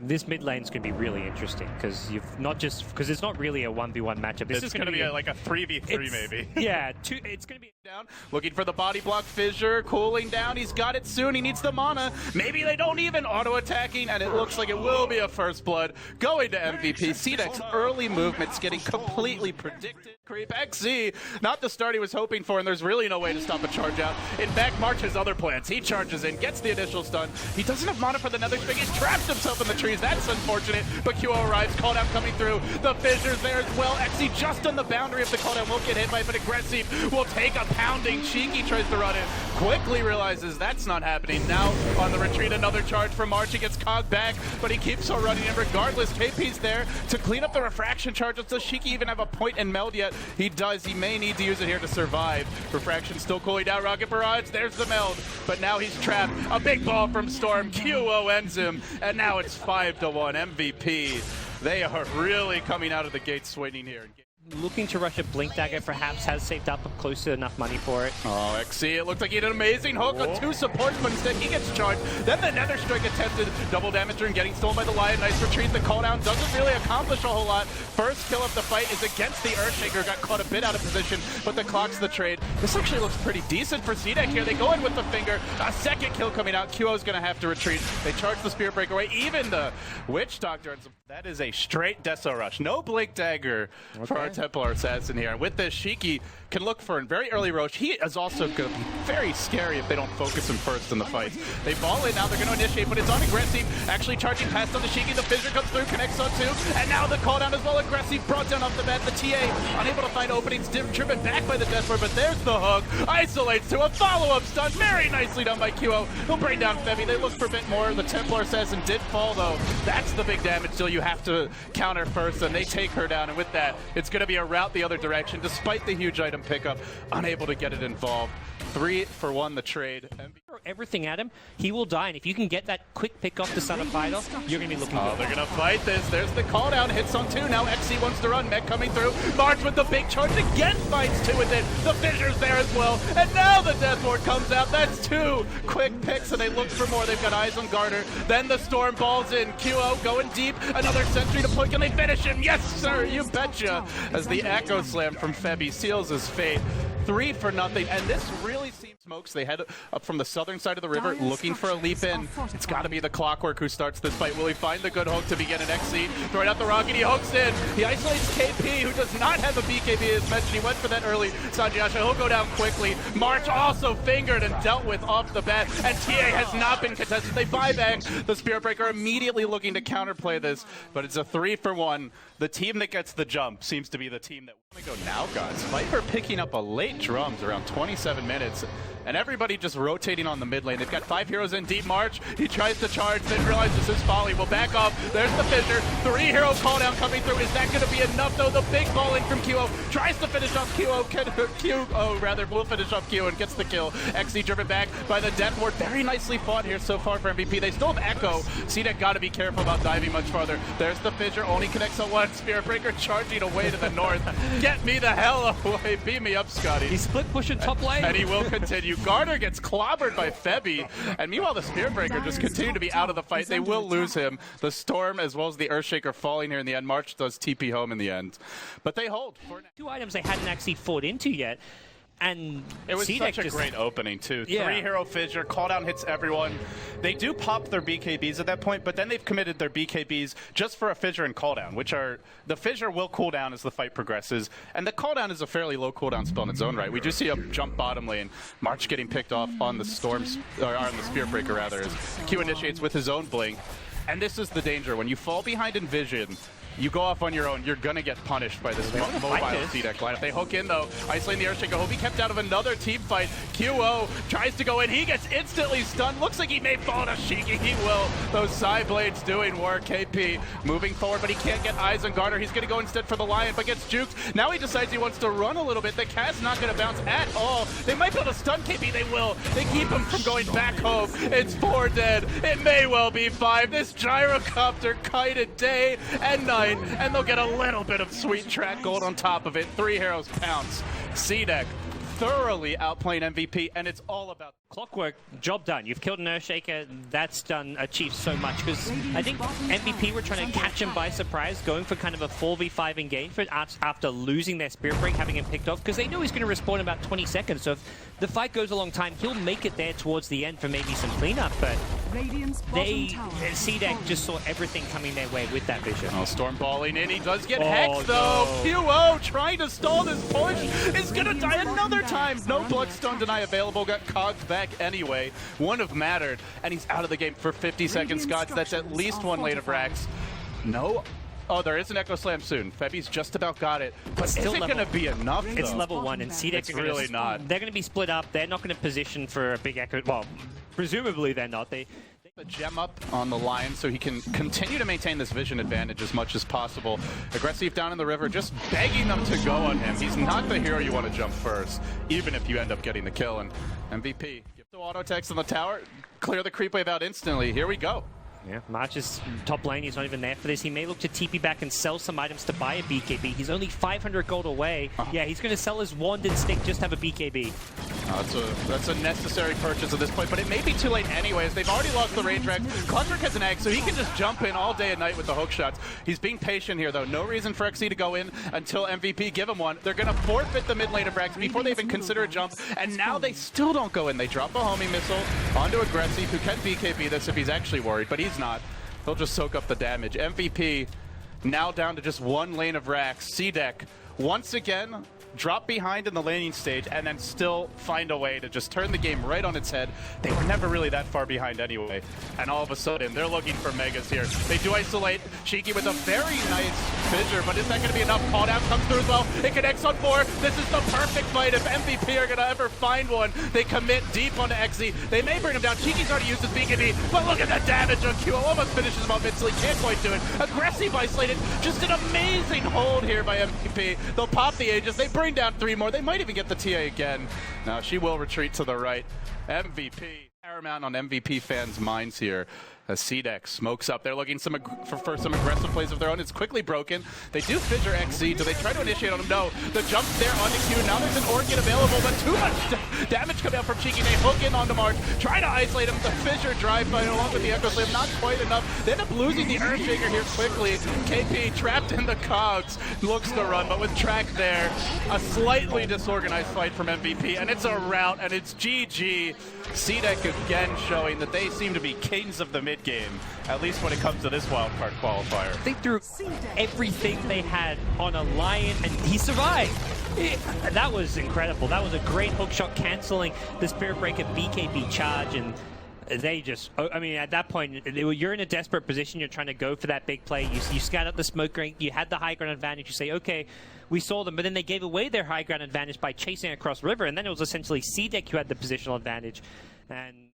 this mid lane's going to be really interesting because you've not just because it's not really a 1v1 matchup. This is going to be like a 3v3 maybe. Yeah, it's going to be down, looking for the body block. Fissure cooling down. He's got it soon. He needs the mana. Maybe they don't even auto attacking, and it looks like it will be a first blood going to MVP. CDEC's early movements getting completely predicted. Creep XZ, not the start he was hoping for, and there's really no way to stop a charge out. In fact, March has other plans. He charges in, gets the initial stun. He doesn't have mana for the nether string. He traps himself in the trees. That's unfortunate, but QO arrives. Call down coming through. The Fissure's there as well. XZ just on the boundary of the call down. Won't get hit by it, but aggressive will take a pounding. Cheeky tries to run in. Quickly realizes that's not happening. Now on the retreat, another charge from March. He gets cogged back, but he keeps on running in regardless. KP's there to clean up the refraction charges. Does Shiki even have a point and meld yet? He does. He may need to use it here to survive. Refraction still cooling down. Rocket barrage. There's the meld, but now he's trapped. A big ball from Storm. QO ends him, and now it's 5-1 MVP. They are really coming out of the gate swinging here. looking to rush a Blink Dagger, perhaps has saved up close to enough money for it. Oh, XC, it looked like he had an amazing hook on two supports, but instead he gets charged. Then the Nether Strike attempted double damage and getting stolen by the Lion. Nice retreat. The call down doesn't really accomplish a whole lot. First kill of the fight is against the Earthshaker. Got caught a bit out of position, but the clock's the trade. This actually looks pretty decent for CDEC here. They go in with the finger. A second kill coming out. QO's going to have to retreat. They charge the Spear Break away. Even the Witch Doctor. That is a straight Deso Rush. No Blink Dagger for our Templar Assassin here. And with this, Shiki can look for a very early Roche. He is also going to be very scary if they don't focus him first in the fight. They ball in now. They're going to initiate, but it's on aggressive. Actually charging past on the Shiki. The Fissure comes through, connects on two. And now the call down as well. Aggressive. Brought down off the bat. The TA unable to find openings. Driven back by the Deathward, but there's the hook. Isolates to a follow-up stun. Very nicely done by QO. He'll bring down Febby. They look for a bit more. The Templar Assassin did fall, though. That's the big damage deal you have to counter first, and they take her down. And with that, it's going to be a route the other direction, despite the huge item pickup. Unable to get it involved. 3-for-1 the trade. Throw everything at him, he will die, and if you can get that quick pick off the Son of Fighter, you're going to be looking good. They're going to fight this. There's the call down. Hits on two. Now XC wants to run. Mech coming through. March with the big charge. Again fights two with it. The Fissure's there as well. And now the Deathward comes out. That's two quick picks, and they look for more. They've got eyes on Garder. Then the Storm balls in. QO going deep. Another sentry to point. Can they finish him? Yes, sir. You betcha. As the Echo Slam from Febby seals his fate. 3-0, and this really seems smokes. They head up from the southern side of the river, looking for a leap in. It's got to be the Clockwerk who starts this fight. Will he find the good hook to begin an XC? Throwing out the rocket, he hooks in. He isolates KP, who does not have a BKB as mentioned. He went for that early. Sanjiasha, he'll go down quickly. March also fingered and dealt with off the bat, and TA has not been contested. They buy back. The Spirit Breaker immediately looking to counterplay this, but it's a 3-for-1. The team that gets the jump seems to be the team that want to go now, guys. Viper picking up a late drums around 27 minutes, and everybody just rotating on the mid lane. They've got 5 heroes in deep March. He tries to charge, then realizes his folly. Will back off. There's the Fissure. 3-hero call down coming through. Is that going to be enough, though? The big balling from QO tries to finish off QO. Will finish off QO and gets the kill. XC driven back by the Deathward. Very nicely fought here so far for MVP. They still have Echo. CDEC got to be careful about diving much farther. There's the Fissure. Only connects on one. Spirit Breaker charging away to the north. Get me the hell away. Beam me up, Scotty. He's split pushing top lane. And he will continue. Garder gets clobbered by Febby. And meanwhile, the Spirit Breaker just continue to be out of the fight. They will lose him. The Storm as well as the Earthshaker falling here in the end. March does TP home in the end. But they hold. Two items they hadn't actually fought into yet. And it was CDEC such a great opening, too. Yeah. 3-hero Fissure, call down hits everyone. They do pop their BKBs at that point, but then they've committed their BKBs just for a Fissure and call down, which are, the Fissure will cool down as the fight progresses, and the call down is a fairly low cooldown spell in its own right. We do see a jump bottom lane, March getting picked off on the Storms, or on the Spear Breaker rather, as Q initiates with his own blink. And this is the danger. When you fall behind in vision, you go off on your own, you're going to get punished by this mobile CDEC lineup. They hook in, though. Isolating the Earthshaker. He'll be kept out of another team fight. QO tries to go in. He gets instantly stunned. Looks like he may fall to Shiki. He will. Those side blades doing work. KP moving forward, but he can't get eyes on Garder. He's going to go instead for the Lion, but gets juked. Now he decides he wants to run a little bit. The cast's not going to bounce at all. They might be able to stun KP. They will. They keep him from going back home. It's 4 dead. It may well be 5. This Gyrocopter kited day and night. And they'll get a little bit of sweet track gold on top of it. 3 heroes pounce. CDEC thoroughly outplaying MVP, and it's all about Clockwerk, job done. You've killed an Earthshaker. That's done, achieved so much. Because I think MVP were trying to catch him by surprise, going for kind of a 4v5 engagement after losing their Spirit Break, having him picked off, because they know he's going to respawn in about 20 seconds. So if the fight goes a long time, he'll make it there towards the end for maybe some cleanup. But CDEC just saw everything coming their way with that vision. Oh, Storm balling in. He does get hexed, though. No. Trying to stall this push is going to die another time. No Bloodstone Deny available. Got cogged back anyway. Wouldn't have mattered. And he's out of the game for 50 seconds, Scott. That's at least one lane of racks. No. Oh, there is an Echo Slam soon. Febi's just about got it. But is it going to be enough, though? It's level 1, and CDEC are really not. They're going to be split up. They're not going to position for a big Echo. Well, presumably they're not. They the gem up on the line so he can continue to maintain this vision advantage as much as possible. Aggressive down in the river, just begging them to go on him. He's not the hero you want to jump first, even if you end up getting the kill. And MVP, give the auto text on the tower, clear the creep wave out instantly. Here we go. Yeah, March is top lane. He's not even there for this. He may look to TP back and sell some items to buy a BKB. He's only 500 gold away. Yeah, he's going to sell his wand and stick just to have a BKB. That's a necessary purchase at this point, but it may be too late anyways. They've already lost the range racks. Clockwerk has an egg, so he can just jump in all day and night with the hook shots. He's being patient here, though. No reason for XC to go in until MVP give him one. They're going to forfeit the mid lane of racks before they even consider a jump, and now they still don't go in. They drop a homing missile onto Aggressive, who can BKB this if he's actually worried, but he's not. He'll just soak up the damage. MVP now down to just one lane of racks. CDEC once again drop behind in the laning stage and then still find a way to just turn the game right on its head. They were never really that far behind anyway. And all of a sudden, they're looking for megas here. They do isolate Cheeky with a very nice fissure, but is that going to be enough? Call down comes through as well. It connects on 4. This is the perfect fight if MVP are going to ever find one. They commit deep onto XZ. They may bring him down. Cheeky's already used his BKB, but look at the damage on Q. Almost finishes him off instantly. Can't quite do it. Aggressive isolated. Just an amazing hold here by MVP. They'll pop the Aegis. They bring down 3 more. They might even get the TA again. Now she will retreat to the right. MVP. Paramount on MVP fans' minds here. As CDEC smokes up. They're looking for some aggressive plays of their own. It's quickly broken. They do fissure XZ. Do they try to initiate on him? No. The jump's there onto Q. Now there's an Orchid available, but too much damage coming out from Cheeky. They hook in onto March. Try to isolate him. The fissure drive by along with the Echo Slam. Not quite enough. They end up losing the Earthshaker here quickly. KP trapped in the cogs. Looks to run, but with track there. A slightly disorganized fight from MVP, and it's a rout, and it's GG. CDEC again showing that they seem to be kings of the mid-game, at least when it comes to this wildcard qualifier. They threw everything they had on a Lion, and he survived. That was incredible. That was a great hookshot, canceling the Spirit Breaker BKB charge, and they just, I mean, at that point, you're in a desperate position. You're trying to go for that big play. You scout out the smoke ring. You had the high ground advantage. You say, okay, we saw them, but then they gave away their high ground advantage by chasing across river, and then it was essentially CDEC who had the positional advantage. And